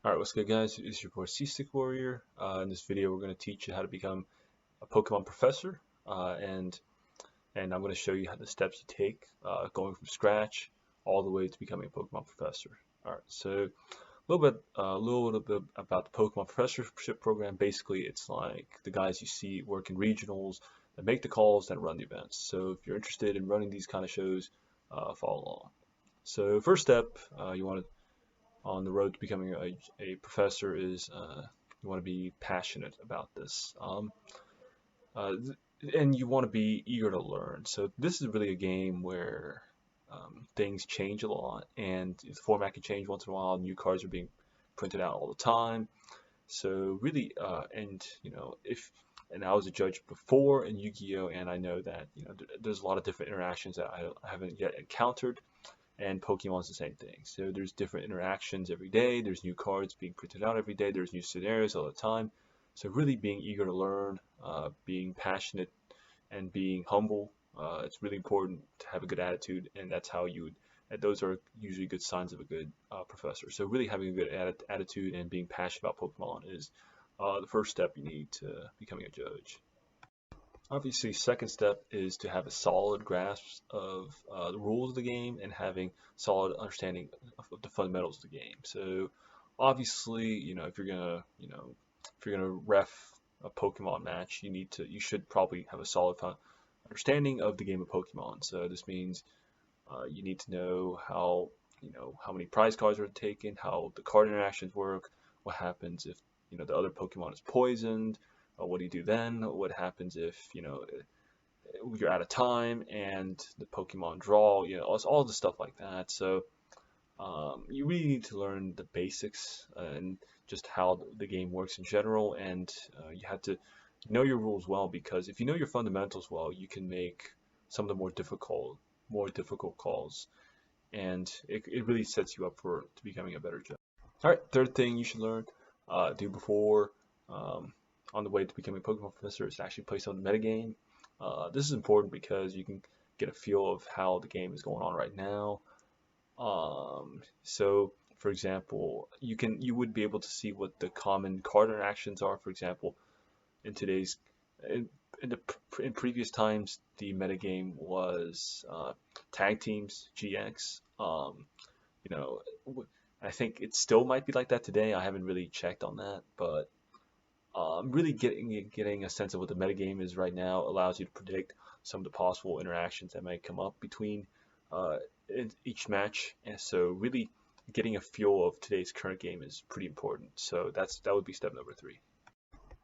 Alright, what's good guys? It's your boy Seasick Warrior. In this video we're going to teach you how to become a Pokemon Professor and I'm going to show you how the steps you take going from scratch all the way to becoming a Pokemon Professor. Alright, so a little bit about the Pokemon Professorship program. Basically it's like the guys you see work in regionals that make the calls that run the events. So if you're interested in running these kind of shows, follow along. So first step, you want to on the road to becoming a professor is you want to be passionate about this, uh, and you want to be eager to learn. So this is really a game where things change a lot, and the format can change once in a while. New cards are being printed out all the time. So really, and you know, if and I was a judge before in Yu-Gi-Oh, and I know that there's a lot of different interactions that I haven't yet encountered, and Pokemon's the same thing. So there's different interactions every day. There's new cards being printed out every day. There's new scenarios all the time. So really being eager to learn, being passionate, and being humble. It's really important to have a good attitude, and that's how you would. And those are usually good signs of a good professor. So really having a good attitude and being passionate about Pokemon is the first step you need to becoming a judge. Obviously, second step is to have a solid grasp of the rules of the game and having solid understanding of the fundamentals of the game. So, obviously, if you're gonna ref a Pokemon match, you should probably have a solid understanding of the game of Pokemon. So this means you need to know how many prize cards are taken, how the card interactions work, what happens if the other Pokemon is poisoned. What do you do then? What happens if you're out of time and the Pokemon draw? It's all the stuff like that. So you really need to learn the basics and just how the game works in general, and you have to know your rules well, because if you know your fundamentals well, you can make some of the more difficult calls, and it really sets you up for to becoming a better judge. All right, third thing you should learn, do before um, on the way to becoming a Pokemon Professor is to actually play some of the metagame. This is important because you can get a feel of how the game is going on right now. So, for example, you would be able to see what the common card interactions are. For example, in today's in, in previous times, the metagame was tag teams, GX. You know, I think it still might be like that today. I haven't really checked on that, but really getting a sense of what the metagame is right now allows you to predict some of the possible interactions that might come up between uh, in each match, and so really getting a feel of today's current game is pretty important. So that would be step number three.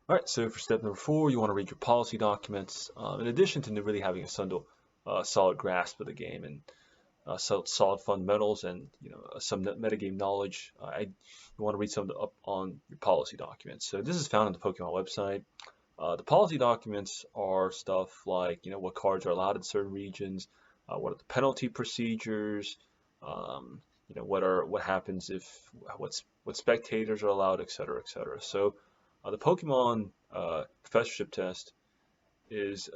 All right, so for step number four, you want to read your policy documents. In addition to really having a solid grasp of the game and solid fundamentals and some metagame knowledge, you want to read some up on your policy documents. So this is found on the Pokemon website. The policy documents are stuff like what cards are allowed in certain regions, what are the penalty procedures, what happens if what spectators are allowed, etc., etc. So the Pokemon professorship test is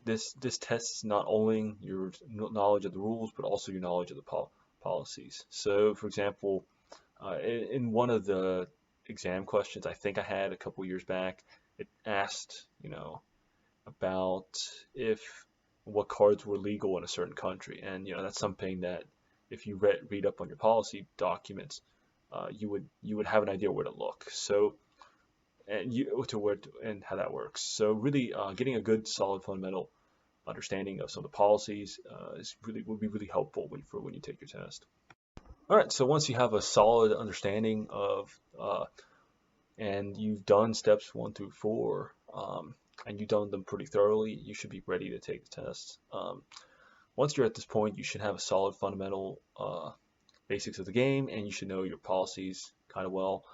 this tests not only your knowledge of the rules but also your knowledge of the policies. So, for example, in one of the exam questions I think I had a couple years back, it asked about if what cards were legal in a certain country, and that's something that if you read up on your policy documents, you would have an idea where to look. So and you to where and how that works. So really, getting a good solid fundamental understanding of some of the policies would be really helpful when you take your test. All right, so once you have a solid understanding of and you've done steps 1 through 4, and you've done them pretty thoroughly, you should be ready to take the test. Once you're at this point, you should have a solid fundamental basics of the game, and you should know your policies kind of well.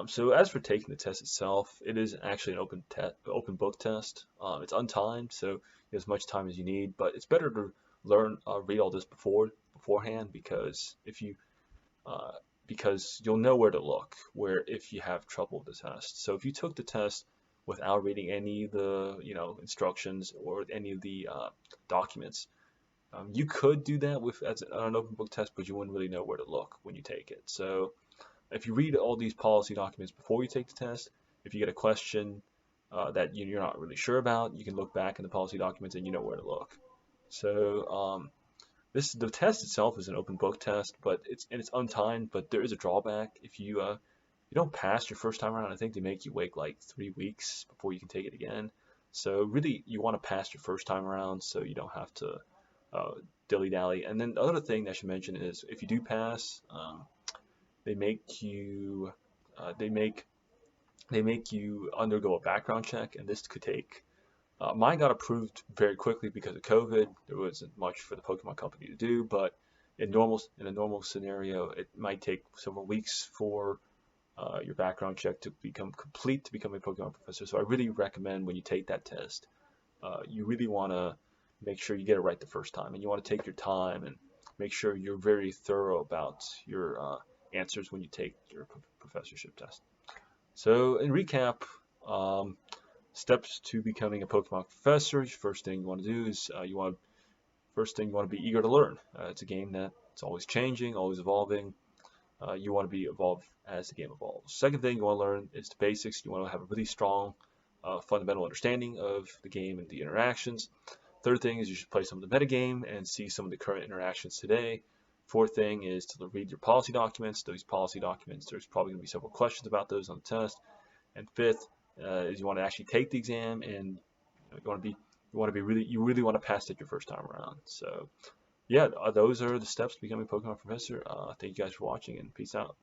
So as for taking the test itself, it is actually an open book test. It's untimed, so you have as much time as you need, but it's better to read all this beforehand, because because you'll know where to look if you have trouble with the test. So if you took the test without reading any of the instructions or any of the documents, you could do that as an open book test, but you wouldn't really know where to look when you take it. So if you read all these policy documents before you take the test, if you get a question that you're not really sure about, you can look back in the policy documents and you know where to look. So the test itself is an open book test, but it's untimed. But there is a drawback. If you don't pass your first time around, I think they make you wait like 3 weeks before you can take it again. So really, you want to pass your first time around so you don't have to uh, dilly dally. And then the other thing that I should mention is if you do pass, they make you uh, they make they make you undergo a background check, and this could take. Mine got approved very quickly because of COVID. There wasn't much for the Pokemon Company to do, but in a normal scenario, it might take several weeks for your background check to become complete to become a Pokemon Professor. So I really recommend when you take that test, you really want to make sure you get it right the first time, and you want to take your time and make sure you're very thorough about your answers when you take your professorship test. So in recap, um, steps to becoming a Pokemon Professor. First thing you want to do is you want to be eager to learn. It's a game that's always changing, always evolving. You want to be evolved as the game evolves. Second thing you want to learn is the basics. You want to have a really strong fundamental understanding of the game and the interactions. Third thing is you should play some of the metagame and see some of the current interactions today. Fourth thing is to read your policy documents. Those policy documents, there's probably going to be several questions about those on the test. And fifth is you want to actually take the exam, and you really want to pass it your first time around. So yeah, those are the steps to becoming a Pokemon Professor. Thank you guys for watching, and peace out.